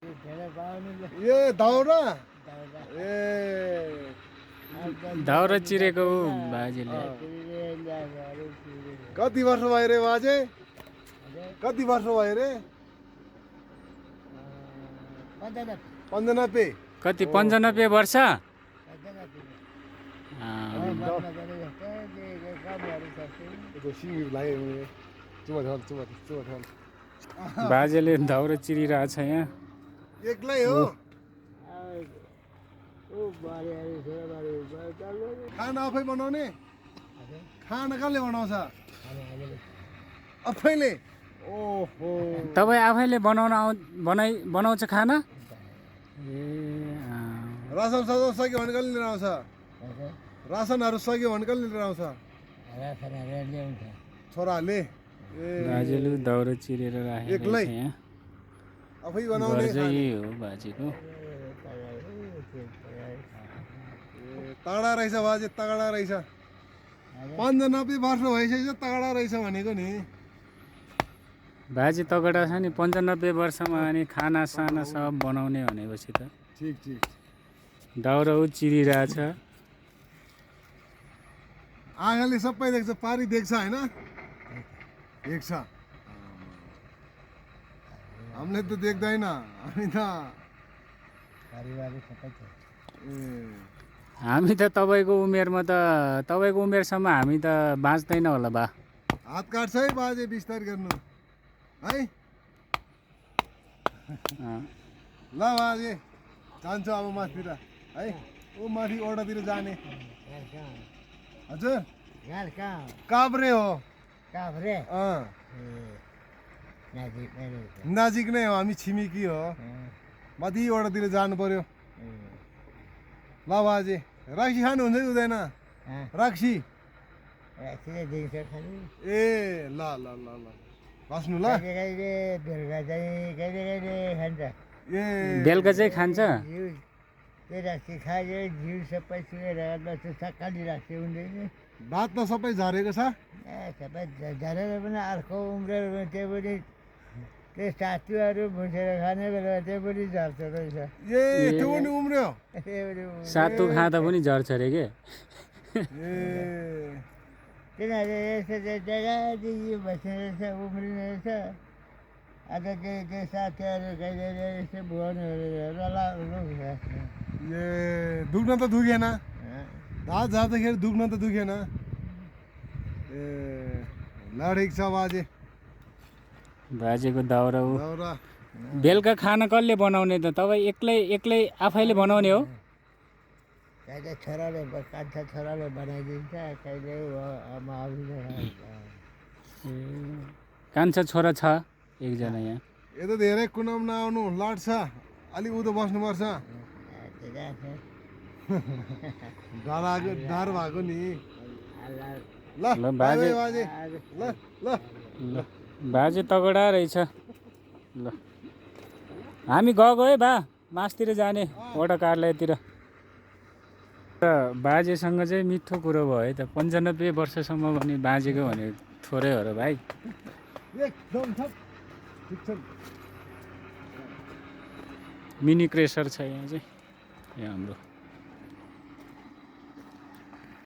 ए दाउरा ए दाउरा चिरेको बाजेले। कति वर्ष भयो रे बाजे? कति वर्ष भयो रे? 95। कति 95 वर्ष? बाजेले दाउरा चिरिरहेछ यहाँ। एक्लै हो? खाना आफै बनाउने? खाना कसले बनाउँछ? आफैले? ओहो, तपाईँ आफैले बनाउँछ खाना? ए रासन सासन सक्यो भने कसले लिएर आउँछ? रासनहरू सक्यो भने कसले लिएर आउँछ? छोराले? बाजेले दाउरा चिरेर राखेको छ यहाँ। आफै बनाउने यही हो बाजेको। तगडा रहेछ बाजे, तगडा रहेछ। 95 वर्ष भइसक्यो, तगडा रहेछ भनेको नि। बाजे तगडा छ नि, 95 वर्षमा अनि खाना साना सब बनाउने भनेपछि त। ठिक ठिक। दाउरा चिरिरहेछ। आँखाले सबै देख्छ, पारी देख्छ होइन? देख्छ। हामीले त देख्दैन, हामी त हामी त तपाईँको उमेरमा त, तपाईँको उमेरसम्म हामी त बाँच्दैन होला बा। हात काट्छ है बाजे, बिस्तार गर्नु है। ल बाजे जान्छु अब माथितिर है। ऊ माथि ओडातिर जाने। हजुर काभ्रे हो। काभ्रे? नजिक नै हो, हामी छिमेकी हो। माथि ओडातिर जानु पर्यो। ल बाजे रक्सी खानुहुन्छ कि हुँदैन? रक्सी? ए ल ल ल ल बस्नु ल। बेलुका चाहिँ खान्छ? दाँत त सबै झरेको छ। सबै झरेर पनि अर्को उम्रेर त्यो पनि त्यो साथीहरू भुसेर खाने बेला त्यो पनि झर्छ रहेछ। ए त्यो पनि उम्र्यो? सातु खाँदा पनि झर्छ अरे के? ए तिनीहरू यस्तो जग्गादेखि बस्ने रहेछ, उम्रिने रहेछ। आज के साथीहरू कहिले यस्तो भुवनहरू ए दुख्न त दुखेन? दाँत झार्दाखेरि दुख्न त दुखेन? ए ल ठिक छ बाजे। बाजेको दाउरा हो। दाउरा बेलुका खाना कसले बनाउने त? तपाईँ एक्लै आफैले बनाउने हो? कहिले छोराले कान्छा छोराले बनाइदिन्छ, कहिले कान्छा छोरा छ एकजना यहाँ। यो त धेरै कुनामा नआउनु, लाट्छ। अलिक उतो बस्नुपर्छ। डर भएको नि। ल बाजे बाजे ल ल ल बाजे तगडा रहेछ। ल हामी गएको है बा, मासतिर जाने वडा कार्यालयतिर। बाजेसँग चाहिँ मिठो कुरो भयो है त। 95 वर्षसम्म पनि बाजेको भने थोरै हो र भाइ। एकदम ठिक छ। मिनी क्रेसर छ यहाँ चाहिँ, यहाँ हाम्रो।